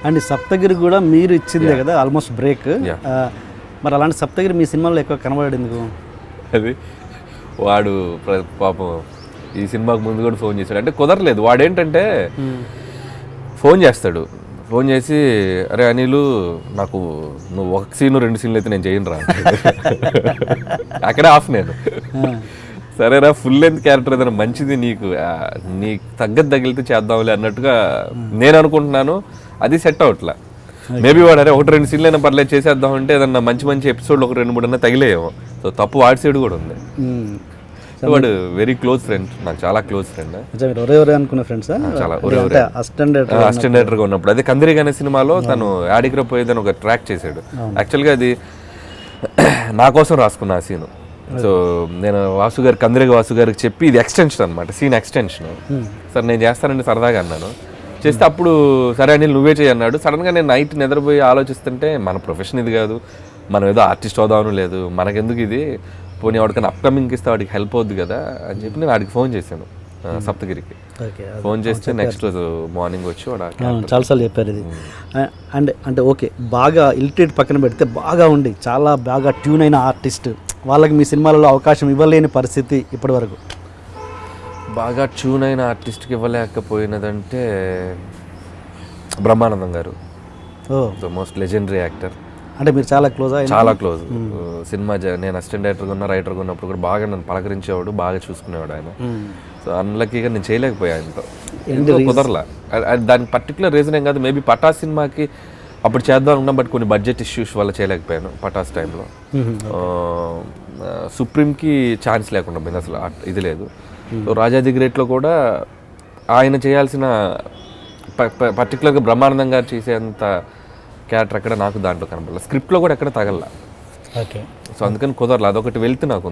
And Saptagiri కూడా మీరు ఇచ్చిందే కదా ఆల్మోస్ట్ బ్రేక్. మరి అలాంటి సప్తగిరి మీ సినిమాలో ఎక్కువ కనబడాడు ఎందుకు? అది వాడు పాపం ఈ సినిమాకు ముందు కూడా ఫోన్ చేశాడు, అంటే కుదరలేదు. వాడేంటంటే ఫోన్ చేసి అరే అనిలు నాకు నువ్వు 1 సీను 2 సీన్లు అయితే నేను చేయను రా, అక్కడే ఆఫ్ నేను. సరేరా ఫుల్ లెంత్ క్యారెక్టర్ ఏదైనా మంచిది నీకు తగ్గదు తగిలితే చేద్దాంలే అన్నట్టుగా నేను అనుకుంటున్నాను. అది సెట్ అవట్లా. మేబీ వాడు అరే 1-2 సీన్లు అయినా పర్లేదు చేసేద్దాం అంటే ఏదన్నా మంచి ఎపిసోడ్లు 1-2-3 అన్నా తగిలేయేమో. సో తప్పు వాడి సైడ్ కూడా ఉంది. వాడు వెరీ క్లోజ్ ఫ్రెండ్, నాకు చాలా క్లోజ్ ఫ్రెండ్. అనుకున్న ఫ్రెండ్స్ చాలా అసిస్టెంట్ డైరెక్టర్గా ఉన్నప్పుడు అదే కందిరిగా అనే సినిమాలో తను యాడికి పోయేదని ఒక ట్రాక్ చేశాడు. యాక్చువల్గా అది నా కోసం రాసుకున్న ఆ సీను. సో నేను కందిరిగా వాసు గారికి చెప్పి ఇది ఎక్స్టెన్షన్ అనమాట, సీన్ ఎక్స్టెన్షన్. సార్ నేను చేస్తానండి సరదాగా అన్నాను. చేస్తే అప్పుడు సరే అనిల్ నువ్వే చేయి అన్నాడు. సడన్గా నేను నైట్ నిద్రపోయి ఆలోచిస్తుంటే మన ప్రొఫెషన్ ఇది కాదు, మనం ఏదో ఆర్టిస్ట్ అవుదామని లేదు, మనకెందుకు ఇది, పోనీ వాడికన్నా అప్కమింగ్కి ఇస్తే వాడికి హెల్ప్ అవుద్ది కదా అని చెప్పి నేను వాడికి ఫోన్ చేశాను సప్తగిరికి. ఫోన్ చేస్తే నెక్స్ట్ రోజు మార్నింగ్ వచ్చి వాడు చాలాసార్లు చెప్పారు ఇది. అండ్ అంటే ఓకే, బాగా ఇలిటరేట్ పక్కన పెడితే బాగా ఉండి చాలా బాగా ట్యూన్ అయిన ఆర్టిస్ట్ వాళ్ళకి మీ సినిమాలలో అవకాశం ఇవ్వలేని పరిస్థితి ఇప్పటి వరకు. బాగా ట్యూన్ అయిన ఆర్టిస్ట్కి ఇవ్వలేకపోయినదంటే బ్రహ్మానందం గారు, ద మోస్ట్ లెజెండరీ యాక్టర్. అంటే మీరు చాలా క్లోజ్ సినిమా నేను అసిస్టెంట్ డైరెక్టర్గా ఉన్నా, రైటర్గా ఉన్నప్పుడు కూడా బాగా నన్ను పలకరించేవాడు, బాగా చూసుకునేవాడు ఆయన. సో అన్లక్కీగా నేను చేయలేకపోయా, ఎంతో కుదరలా. దానికి పర్టికులర్ రీజన్ ఏం కాదు, మేబీ పటాస్ సినిమాకి అప్పుడు చేద్దాం అనుకున్నాం, బట్ కొన్ని బడ్జెట్ ఇష్యూస్ వల్ల చేయలేకపోయాను పటాస్ టైంలో. సుప్రీంకి ఛాన్స్ లేకుండా పోయింది, అసలు ఇది లేదు. సో రాజా ది గ్రేట్లో కూడా ఆయన చేయాల్సిన పర్టికులర్గా బ్రహ్మానందం గారు చేసేంత క్యారెక్టర్ అక్కడ నాకు దాంట్లో కనపడలేదు, స్క్రిప్ట్లో కూడా ఎక్కడ తగల. సో అందుకని కుదరలేదు, అదొకటి వెళ్తే నాకు